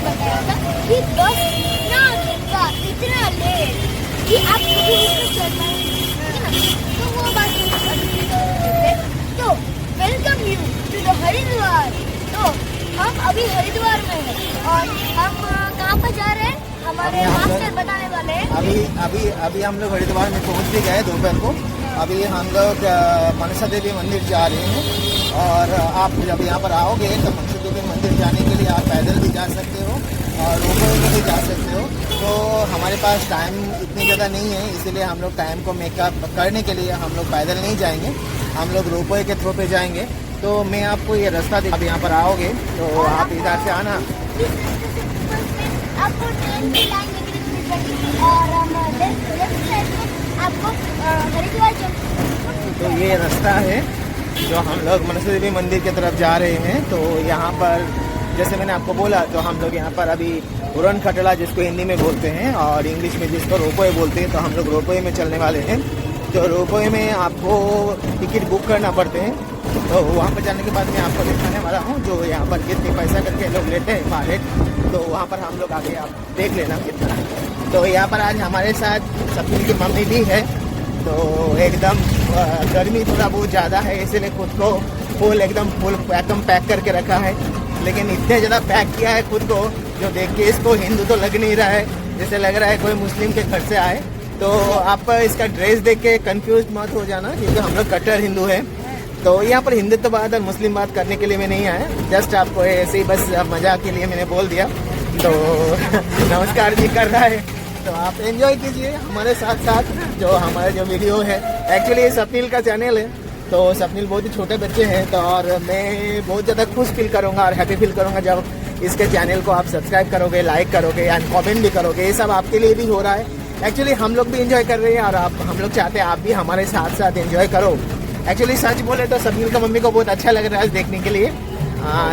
बताया था कि बस इतना गंदा इतना लेट कि आप कभी उसको चलना तो वो बात तो welcome you to the Haridwar. तो हम अभी हरिद्वार में हैं और हम कहाँ पर जा रहे हैं हमारे मास्टर बताने वाले हैं। अभी हम लोग हरिद्वार में पहुंच भी गए दोपहर को। अभी हम लोग मनसा देवी मंदिर जा रहे हैं और आप जब यहाँ पर आओगे तो मनसा देवी मंदिर जाने के लिए आप पैदल भी जा सकते हो और रोपवे में भी जा सकते हो। तो हमारे पास टाइम इतनी ज़्यादा नहीं है, इसीलिए हम लोग टाइम को मेकअप करने के लिए हम लोग पैदल नहीं जाएंगे, हम लोग रोपवे के थ्रू पे जाएंगे। तो मैं आपको ये रास्ता आप यहाँ पर आओगे तो आप इधर से आना आपको ट्रेन की लाइन और आपको हरिद्वार। तो ये रास्ता है जो हम लोग मनसा देवी मंदिर की तरफ जा रहे हैं। तो यहाँ पर जैसे मैंने आपको बोला तो हम लोग यहाँ पर अभी उड़न खटोला जिसको हिंदी में बोलते हैं और इंग्लिश में जिसको रोपवे बोलते हैं, तो हम लोग रोपवे में चलने वाले हैं। तो रोपवे में आपको टिकट बुक करना पड़ते हैं। तो वहाँ पर जाने के बाद मैं आपको दिखाने वाला हूँ जो यहाँ पर कितने पैसा करके लोग लेते हैं पर हेड। तो वहाँ पर हम लोग आगे आप देख लेना कितना। तो यहाँ पर आज हमारे साथ सपनी की मम्मी भी है। तो एकदम गर्मी थोड़ा बहुत ज़्यादा है, इसीलिए खुद को फुल एकदम पैक करके रखा है। लेकिन इतने ज़्यादा पैक किया है खुद को जो देख के इसको हिंदू तो लग नहीं रहा है, जैसे लग रहा है कोई मुस्लिम के घर से आए। तो आप इसका ड्रेस देख के कंफ्यूज मत हो जाना क्योंकि हम लोग कट्टर हिंदू हैं। तो यहाँ पर हिंदुत्व बात और मुस्लिम बात करने के लिए मैं नहीं आया, जस्ट आपको ऐसे ही बस मजाक के लिए मैंने बोल दिया। तो नमस्कार भी कर रहा है, तो आप एंजॉय कीजिए हमारे साथ साथ जो हमारा जो वीडियो है। एक्चुअली स्वप्निल का चैनल है, तो स्वप्निल बहुत ही छोटे बच्चे हैं। तो और मैं बहुत ज़्यादा खुश फील करूँगा और हैप्पी फील करूँगा जब इसके चैनल को आप सब्सक्राइब करोगे, लाइक करोगे एंड कमेंट भी करोगे। ये सब आपके लिए भी हो रहा है। एक्चुअली हम लोग भी एंजॉय कर रहे हैं और हम लोग चाहते हैं आप भी हमारे साथ साथ एंजॉय करो। एक्चुअली सच बोले तो स्वप्निल का मम्मी को बहुत अच्छा लग रहा है देखने के लिए।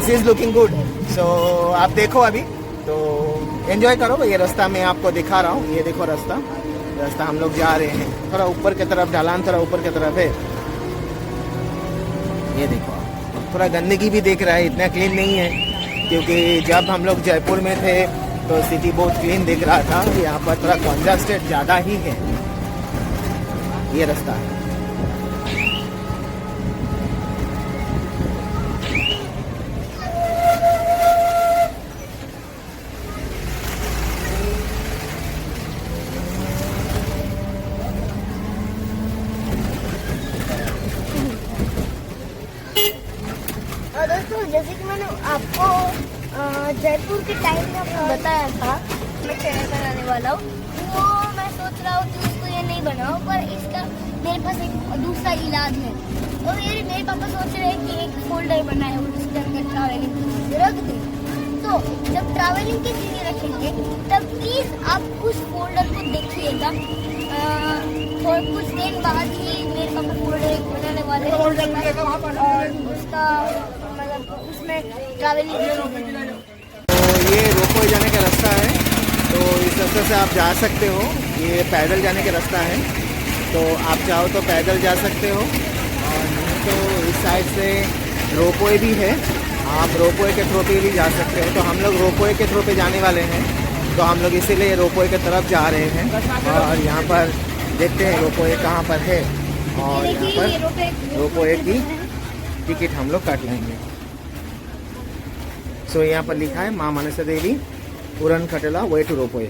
She is looking good. So आप देखो अभी तो एंजॉय करो। ये रास्ता मैं आपको दिखा रहा हूँ, ये देखो रास्ता हम लोग जा रहे हैं। थोड़ा ऊपर की तरफ ढलान थोड़ा ऊपर की तरफ है, ये देखो। थोड़ा गंदगी भी देख रहा है, इतना क्लीन नहीं है क्योंकि जब हम लोग जयपुर में थे तो सिटी बहुत क्लीन दिख रहा था। यहाँ पर थोड़ा कंजस्टेड ज़्यादा ही है। ये रास्ता है। दोस्तों जैसे कि मैंने आपको जयपुर के टाइम में बताया था मैं चैनल बनाने वाला हूँ, तो मैं सोच रहा हूँ कि इसको ये नहीं बनाऊँ, पर इसका मेरे पास एक दूसरा इलाज है। तो मेरे पापा सोच रहे हैं कि एक फोल्डर बनाए और उसके अंदर ट्रैवलिंग की चीज़ें रख दें। तो जब ट्रैवलिंग की चीज़ें रखेंगे तब प्लीज़ आप उस फोल्डर को देखिएगा। और कुछ दिन बाद ही मेरे पापा फोल्डर एक बनाने वाले हैं और उसका मतलब उसमें ट्रैवलिंग। तो ये रोपवे जाने का रास्ता है, तो इस रास्ते से आप जा सकते हो। ये पैदल जाने का रास्ता है, तो आप चाहो तो पैदल जा सकते हो और नहीं तो इस साइड से रोपवे भी है, आप रोपवे के थ्रू पे भी जा सकते हो। तो हम लोग रोपवे के थ्रू पे जाने वाले हैं, तो हम लोग इसीलिए रोपवे की तरफ जा रहे हैं। और यहाँ पर देखते हैं रोपवे कहाँ पर है और यहाँ पर रोपवे की टिकट हम लोग काट लेंगे। सो यहाँ पर लिखा है माँ मनसा देवी उड़न खटोला वे टू रोपवे।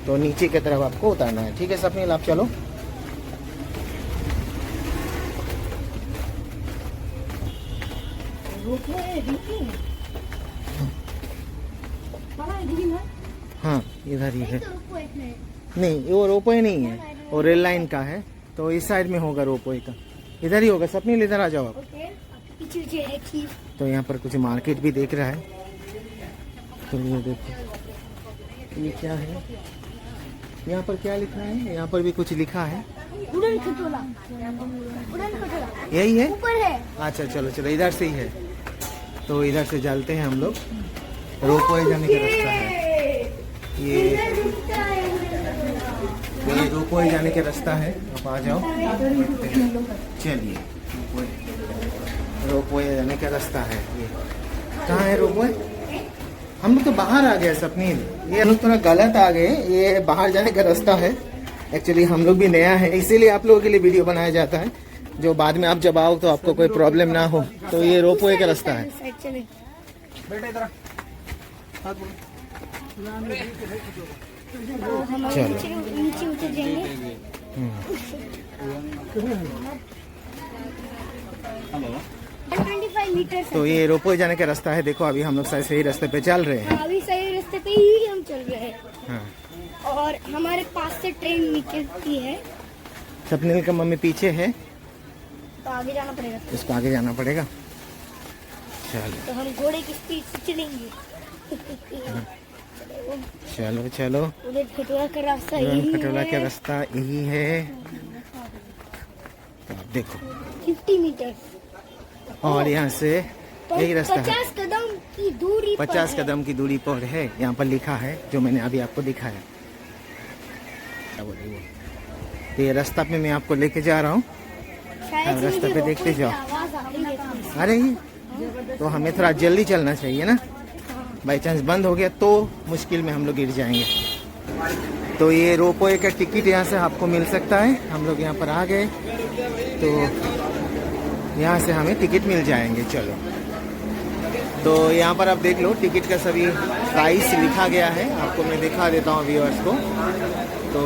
तो नीचे की तरफ आपको उतरना है। ठीक है स्वप्निल, आप चलो। हाँ इधर ही है। नहीं वो रोपवे नहीं है, वो रेल लाइन का है। तो इस साइड में होगा रोपवे का, इधर ही होगा। स्वप्निल इधर आ जाओ आप। तो यहाँ पर कुछ मार्केट भी देख रहा है। तो ये देखो ये क्या है, यहाँ पर क्या लिखा है, यहाँ पर भी कुछ लिखा है। उड़न खटोला यही है, ऊपर है। अच्छा चलो चलो इधर से ही है। तो इधर से चलते हैं हम लोग, रोपवे जाने का रास्ता है ये रोपवे जाने का रास्ता है। आप आ जाओ, चलिए रोपवे जाने का रास्ता है ये। कहाँ है रोपवे? हम लोग तो बाहर आ गए सपनील, ये हम लोग थोड़ा गलत आ गए, ये बाहर जाने का रास्ता है। एक्चुअली हम लोग भी नया है, इसीलिए आप लोगों के लिए वीडियो बनाया जाता है, जो बाद में आप जब आओ तो आपको कोई प्रॉब्लम ना हो। तो ये रोपवे का रास्ता है। चलो नीचे उतर जाएंगे। हेलो। 25 मीटर। तो ये रोपवे जाने का रास्ता है। देखो अभी हम लोग शायद सही रास्ते पे चल रहे हैं। अभी सही रास्ते पे ही हम चल रहे हैं। हाँ। और हमारे पास से ट्रेन निकलती है। सपनील का मम्मी पीछे है, तो आगे जाना पड़ेगा। इसको आगे जाना पड़ेगा। चलो तो हम घोड़े की स्पीड से चलेंगे। चलो चलो, उधर खटोला का रास्ता यही खटोला है। का रास्ता यही है। तो आप देखो 50 मीटर। और यहाँ से यही रास्ता है। 50 कदम की दूरी पर 50 है। कदम की दूरी पर है। यहाँ पर लिखा है, जो मैंने अभी आपको दिखाया। क्या बोले वो? तो ये रास्ता पे मैं आपको लेके जा रहा हूँ। शायद से रास्ता मुझे पे देखते रोपवे की जाओ। आवाज आ रही है। अरे ये तो हमें थोड़ा जल्दी चलना चाहिए ना, बाई चांस बंद हो गया तो मुश्किल में हम लोग गिर जाएंगे। तो ये रोपवे का टिकट यहाँ से आपको मिल सकता है। हम लोग यहाँ पर आ गए तो यहाँ से हमें टिकट मिल जाएंगे। चलो, तो यहाँ पर आप देख लो, टिकट का सभी प्राइस लिखा गया है। आपको मैं दिखा देता हूँ व्यूअर्स को। तो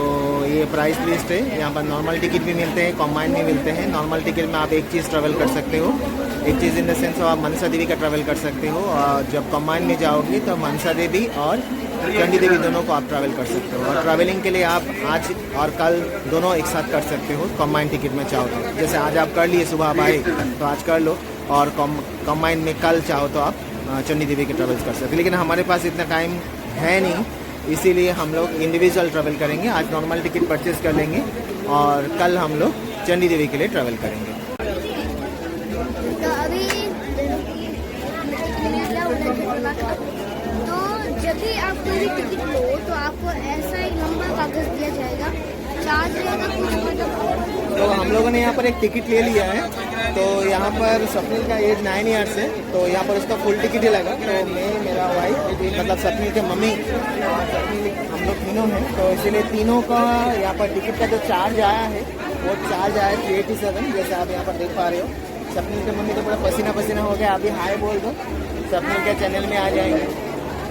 ये प्राइस लिस्ट है। यहाँ पर नॉर्मल टिकट भी मिलते हैं, कॉम्बाइन भी मिलते हैं। नॉर्मल टिकट में आप एक चीज़ ट्रैवल कर सकते हो, एक चीज़ इन द सेंस आप मनसा देवी का ट्रैवल कर सकते हो। और जब कॉम्बाइन में जाओगे तो मनसा देवी और चंडी देवी दोनों को आप ट्रैवल कर सकते हो। और ट्रैवलिंग के लिए आप आज और कल दोनों एक साथ कर सकते हो कॉम्बाइन टिकट में चाहो तो। जैसे आज आप कर लिए, सुबह आप आए तो आज कर लो, और कॉम्बाइन में कल चाहो तो आप चंडी देवी के ट्रैवल कर सकते हो। लेकिन हमारे पास इतना टाइम है नहीं, इसीलिए हम लोग इंडिविजुअल ट्रैवल करेंगे। आज नॉर्मल टिकट परचेज कर लेंगे और कल हम लोग चंडी देवी के लिए ट्रैवल करेंगे। तो अभी तो जब भी आप कोई भी टिकट लो तो आपको ऐसा एक लंबा कागज दिया जाएगा, चार्ज रहेगा कुछ मतलब। तो हम लोगों ने यहाँ पर एक टिकट ले लिया है। तो यहाँ पर सपनील का एज 9 ईयर्स है, तो यहाँ पर उसका फुल टिकट ही लगा। तो मैं, मेरा वाइफ, मतलब सपनील के मम्मी और सपनील, हम लोग तीनों हैं। तो इसीलिए तीनों का यहाँ पर टिकट का जो चार्ज आया है वो चार्ज आया 387, जैसे आप यहाँ पर देख पा रहे हो। सपनील के मम्मी तो पूरा पसीना पसीना हो गया। अभी हाय बोल दो, सपनील के चैनल में आ जाएंगे।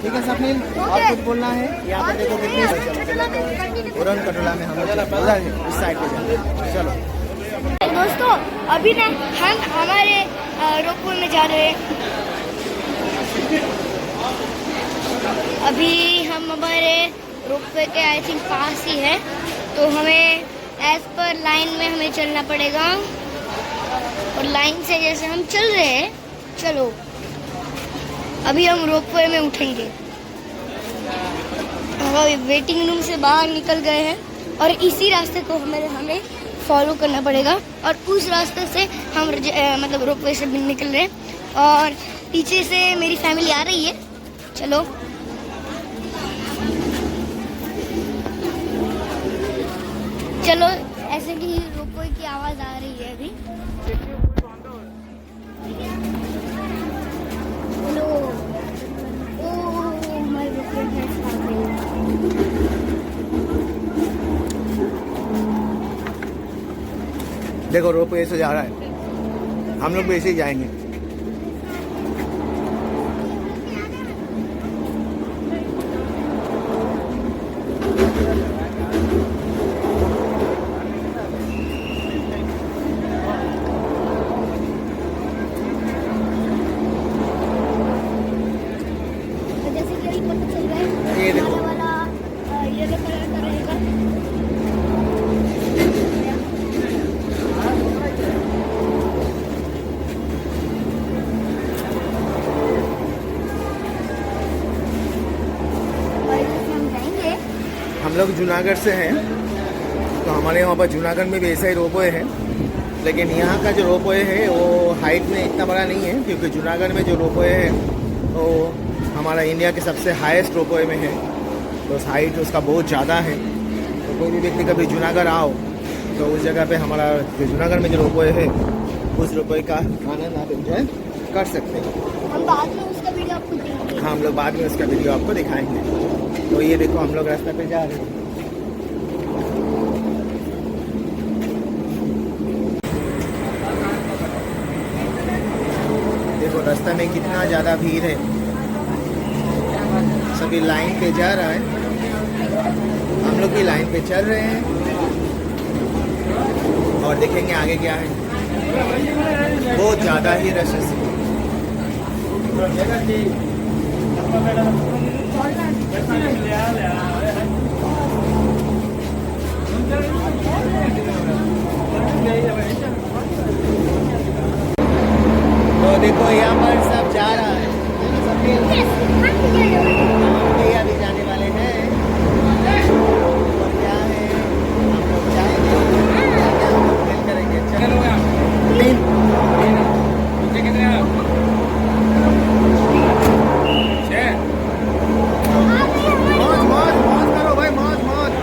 ठीक है सपनील, और कुछ बोलना है? यहाँ पर देखो कितनी उड़न खटोला में हम लोग इस साइड पे जाएंगे। चलो दोस्तों, अभी ना हम हमारे रोपवे में जा रहे हैं। अभी हम हमारे रोपवे के आई थिंक पास ही है, तो हमें एज पर लाइन में हमें चलना पड़ेगा। और लाइन से जैसे हम चल रहे हैं, चलो अभी हम रोपवे में उठेंगे। हम अभी वेटिंग रूम से बाहर निकल गए हैं और इसी रास्ते को हमें फॉलो करना पड़ेगा। और उस रास्ते से हम मतलब रोपवे से भी निकल रहे हैं और पीछे से मेरी फैमिली आ रही है। चलो चलो, ऐसे की रोपवे की आवाज आ रही है अभी। हेलो, ओह माय गॉड, देखो रोपवे ऐसे जा रहा है, हम लोग भी ऐसे ही जाएंगे। जैसे कि अभी पता चल रहा है, ये देखो, वाला येलो कलर का रहेगा। हम लोग जूनागढ़ से हैं, तो हमारे यहाँ पर जूनागढ़ में भी ऐसा ही रोपवे है। लेकिन यहाँ का जो रोपवे है वो हाइट में इतना बड़ा नहीं है, क्योंकि जूनागढ़ में जो रोपवे है वो हमारा इंडिया के सबसे हाईएस्ट रोपवे में है। तो हाइट उसका बहुत ज़्यादा है। तो कोई भी व्यक्ति कभी जूनागढ़ आओ तो उस जगह पे हमारा जो जूनागढ़ में जो रोपवे है उस रोपवे का आनंद आप एंजॉय कर सकते हैं। हम बाद में उसका वीडियो वीडियो आपको देंगे। हाँ, हम लोग बाद में उसका वीडियो आपको दिखाएंगे। तो ये देखो हम लोग रास्ते पे जा रहे हैं। देखो रास्ते में कितना ज़्यादा भीड़ है, सभी लाइन पे जा रहा है, हम लोग भी लाइन पे चल रहे हैं और देखेंगे आगे क्या है। बहुत ज़्यादा ही रश है। तो देखो यहाँ पर सब जा रहा है, अभी जाने वाले हैं और क्या है, हम लोग जाएंगे, हम लोग खेल करेंगे। मौज मौज मौज करो भाई, मौज मौज।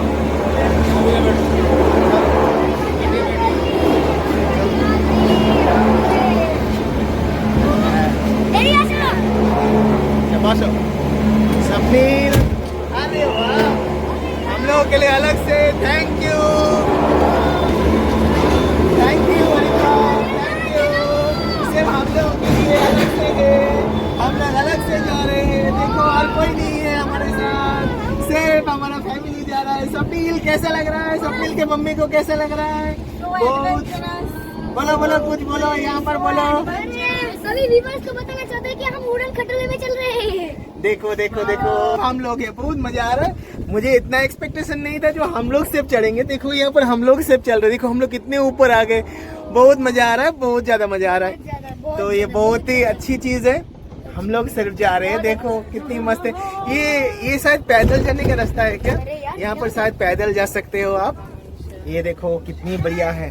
समीर, अरे वाह, हम लोगों के लिए अलग से थैंक यू थैंक यू सिर्फ हम लोगों के लिए अलग से है, हम लोग अलग से जा रहे हैं। देखो और कोई नहीं है हमारे साथ, सिर्फ हमारा फैमिली जा रहा है। सपील कैसा लग रहा है? सपील के मम्मी को कैसा लग रहा है? बोलो बोलो कुछ बोलो, यहाँ पर बोलो। सभी व्यूअर्स को बताना चाहते हैं कि हम उड़न खटोले में चल रहे हैं। देखो देखो देखो हम लोग हैं, बहुत मजा आ रहा है। मुझे इतना एक्सपेक्टेशन नहीं था जो हम लोग सिर्फ चढ़ेंगे। देखो यहाँ पर हम लोग सिर्फ चल रहे, देखो हम लोग कितने ऊपर आ गए। बहुत मजा आ रहा है, बहुत ज्यादा मजा आ रहा है। तो ये बहुत ही अच्छी चीज है, हम लोग सिर्फ जा रहे हैं। देखो कितनी मस्त है। ये शायद पैदल जाने का रास्ता है क्या? यहाँ पर शायद पैदल जा सकते हो आप। ये देखो कितनी बढ़िया है।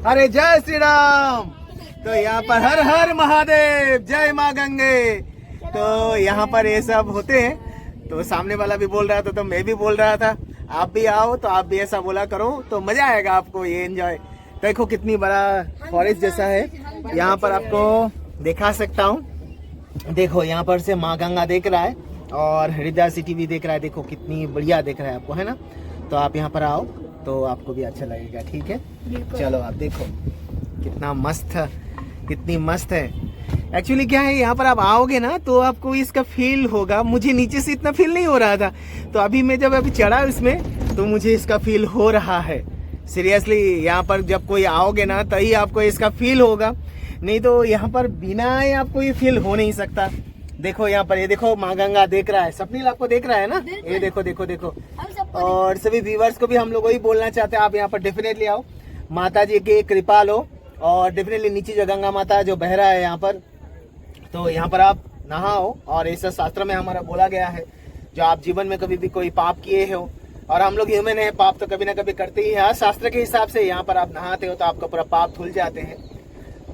अरे जय श्री राम। तो यहाँ पर हर हर महादेव, जय माँ गंगे। तो यहाँ पर ये सब होते हैं। तो सामने वाला भी बोल रहा था तो मैं भी बोल रहा था, आप भी आओ तो आप भी ऐसा बोला करो तो मजा आएगा आपको ये एंजॉय। देखो कितनी बड़ा फॉरेस्ट जैसा है, यहाँ पर आपको दिखा सकता हूँ। देखो यहाँ पर से माँ गंगा देख रहा है और हरिद्वार सिटी भी देख रहा है। देखो कितनी बढ़िया देख रहा है आपको, है ना? तो आप यहाँ पर आओ तो आपको भी अच्छा लगेगा, ठीक है? चलो आप देखो कितना मस्त, कितनी मस्त है। एक्चुअली क्या है, यहाँ पर आप आओगे ना तो आपको इसका फील होगा। मुझे नीचे से इतना फील नहीं हो रहा था, तो अभी मैं जब अभी चढ़ा इसमें तो मुझे इसका फील हो रहा है। सीरियसली यहाँ पर जब कोई आओगे ना तभी आपको इसका फील होगा, नहीं तो यहाँ पर बिना आपको ये फील हो नहीं सकता। देखो यहाँ पर, ये देखो माँ गंगा देख रहा है, सपनील आपको देख रहा है ना? ये देखो देखो देखो। और सभी व्यूवर्स को भी हम लोग वही बोलना चाहते हैं, आप यहाँ पर डेफिनेटली आओ, माता जी की कृपा लो। और डेफिनेटली नीचे जो गंगा माता जो बह रहा है यहाँ पर, तो यहाँ पर आप नहाओ। और ऐसा शास्त्र में हमारा बोला गया है, जो आप जीवन में कभी भी कोई पाप किए हो, और हम लोग ह्यूमन है, पाप तो कभी ना कभी करते ही है। शास्त्र के हिसाब से यहाँ पर आप नहाते हो तो आपका पूरा पाप धुल जाते हैं।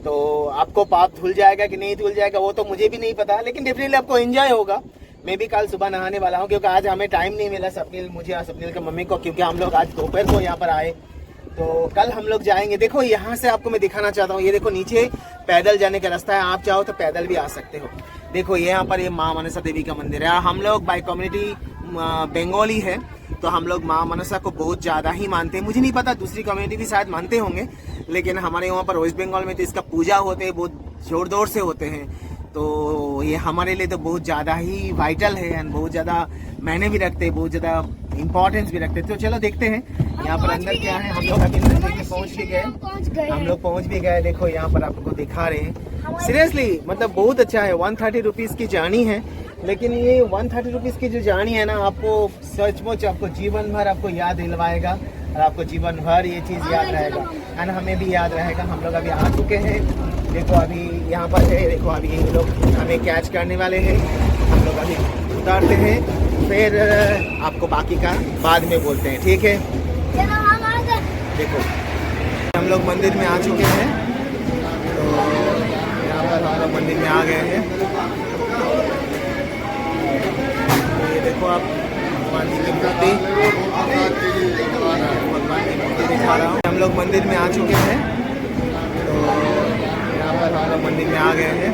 तो आपको पाप धुल जाएगा कि नहीं धुल जाएगा वो तो मुझे भी नहीं पता, लेकिन डेफिनेटली आपको एंजॉय होगा। मैं भी कल सुबह नहाने वाला हूँ, क्योंकि आज हमें टाइम नहीं मिला सपनील, मुझे और सपनील के मम्मी को, क्योंकि हम लोग आज दोपहर को यहाँ पर आए। तो कल हम लोग जाएंगे। देखो यहाँ से आपको मैं दिखाना चाहता हूँ, ये देखो नीचे पैदल जाने का रास्ता है, आप चाहो तो पैदल भी आ सकते हो। देखो यहाँ पर ये माँ मनसा देवी का मंदिर है। हम लोग बाय कम्युनिटी बंगाली है, तो हम लोग माँ मनसा को बहुत ज़्यादा ही मानते हैं। मुझे नहीं पता दूसरी कम्युनिटी भी शायद मानते होंगे, लेकिन हमारे वहाँ पर वेस्ट बंगाल में तो इसका पूजा होते हैं, बहुत जोर शोर से होते हैं। तो ये हमारे लिए तो बहुत ज़्यादा ही वाइटल है एंड बहुत ज़्यादा मायने भी रखते हैं, बहुत ज़्यादा इम्पोर्टेंस भी रखते हैं। तो चलो देखते हैं यहाँ पर अंदर क्या है। हम लोग अभी अंदर पहुँच भी गए, हम लोग पहुँच भी गए। देखो यहाँ पर आपको दिखा रहे हैं, सीरियसली मतलब बहुत अच्छा है। 130 रुपीज़ की जर्नी है, लेकिन ये 130 रुपीज़ की जो जर्नी है ना, आपको सचमुच आपको जीवन भर आपको याद दिलवाएगा और आपको जीवन भर ये चीज़ याद रहेगा एंड हमें भी याद रहेगा। हम लोग अभी आ चुके हैं, देखो अभी यहाँ पर है, देखो अभी ये लोग हमें कैच करने वाले हैं। हम लोग अभी उतारते हैं, फिर आपको बाकी का बाद में बोलते हैं, ठीक है? देखो हम लोग मंदिर में आ चुके हैं, तो यहाँ पर हम लोग मंदिर में आ गए हैं। तो ये देखो आप भगवान जी की मूर्ति, भगवान की मूर्ति दिखा रहा हूँ। हम लोग मंदिर में आ चुके हैं, तो यहाँ पर हम लोग मंदिर में आ गए हैं।